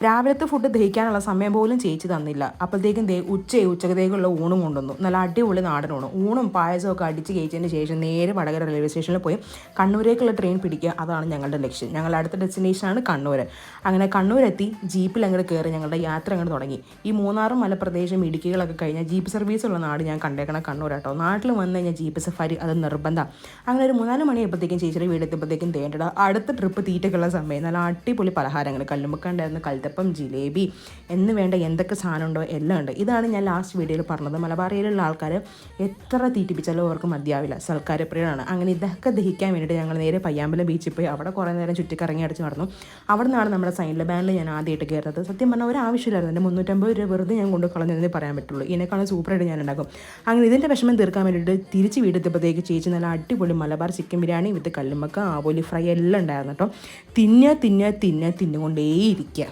രാവിലത്തെ ഫുഡ് ദഹിക്കാനുള്ള സമയം പോലും ചേച്ചി തന്നില്ല. അപ്പോഴത്തേക്കും ഉച്ചക്കത്തേക്കുള്ള ഊണും കൊണ്ടുവന്നു. നല്ല അടിപൊളി നാടൻ ഊണും പായസവും ഒക്കെ അടിച്ച് കഴിച്ചതിന് ശേഷം നേരെ വടകര റെയിൽവേ സ്റ്റേഷനിൽ പോയി കണ്ണൂരേക്കുള്ള ട്രെയിൻ പിടിക്കുക. അതാണ് ഞങ്ങളുടെ ലക്ഷ്യം. ഞങ്ങളുടെ അടുത്ത ഡെസ്റ്റിനേഷനാണ് കണ്ണൂർ. അങ്ങനെ കണ്ണൂരെത്തി ജീപ്പിൽ അങ്ങോട്ട് കയറി ഞങ്ങളുടെ യാത്ര അങ്ങോട്ട് തുടങ്ങി. ഈ മൂന്നാറും മലപ്രദേശം ഇടുക്കികളൊക്കെ കഴിഞ്ഞാൽ ജീപ്പ് സർവീസ് ഉള്ള നാട് ഞാൻ കണ്ടേക്കണ കണ്ണൂരാട്ടോ. നാട്ടിൽ വന്നു കഴിഞ്ഞാൽ ജീപ്പ് സഫാരി അത് നിർബന്ധം. അങ്ങനെ ഒരു 3-4 മണിയായപ്പോഴത്തേക്കും ചേച്ചിയുടെ വീടെത്തിയപ്പോഴത്തേക്കും തേണ്ടട അടുത്ത ട്രിപ്പ് തീറ്റയ്ക്കുള്ള സമയം. നല്ല അടിപൊളി പലഹാരങ്ങൾ കല്ലുമ്മക്കാണ്ടായിരുന്നു, കൽത്തപ്പം, ജിലേബി എന്ന് വേണ്ട എന്തൊക്കെ സാധനം ഉണ്ടോ എല്ലാം ഉണ്ട്. ഇതാണ് ഞാൻ ലാസ്റ്റ് വീഡിയോയിൽ പറഞ്ഞത്. മലബാറിയിലുള്ള ആൾക്കാർ എത്ര തീറ്റിപ്പിച്ചാലും അവർക്ക് മതിയാവില്ല. സൽക്കാരപ്രിയരാണ്. അങ്ങനെ ഇതൊക്കെ ദഹിക്കാൻ വേണ്ടിയിട്ട് ഞങ്ങൾ നേരെ പയ്യാമ്പലം ബീച്ചിൽ പോയി അവിടെ കുറേ നേരം ചുറ്റിക്കറങ്ങി അടിച്ച് നടന്നു. അവിടെ നിന്നാണ് നമ്മുടെ സൈൻഡ് ബാൻഡിൽ ഞാൻ ആദ്യമായിട്ട് കയറുന്നത്. സത്യം പറഞ്ഞാൽ ഒരു ആവശ്യമില്ലായിരുന്നു. എൻ്റെ 350 രൂപ വെറുതെ ഞാൻ കൊണ്ട് കളഞ്ഞതെന്നേ പറയാൻ പറ്റുള്ളൂ. ഇതിനേക്കാളും സൂപ്പറായിട്ട് ഞാൻ ഉണ്ടാക്കും. അങ്ങനെ ഇതിൻ്റെ വിഷമം തീർക്കാൻ വേണ്ടിയിട്ട് തിരിച്ച് വീടെത്തിയപ്പോഴത്തേക്ക് ചേച്ചി നല്ല അടിപൊളി മലബാർ ചിക്കൻ ബിരിയാണി വിത്ത് കല്ലുമ്മക്ക, ആവോലി ഫ്രൈ എല്ലാം ഉണ്ടായിരുന്നു കേട്ടോ. തിന്നുകൊണ്ടേയിരിക്കുക.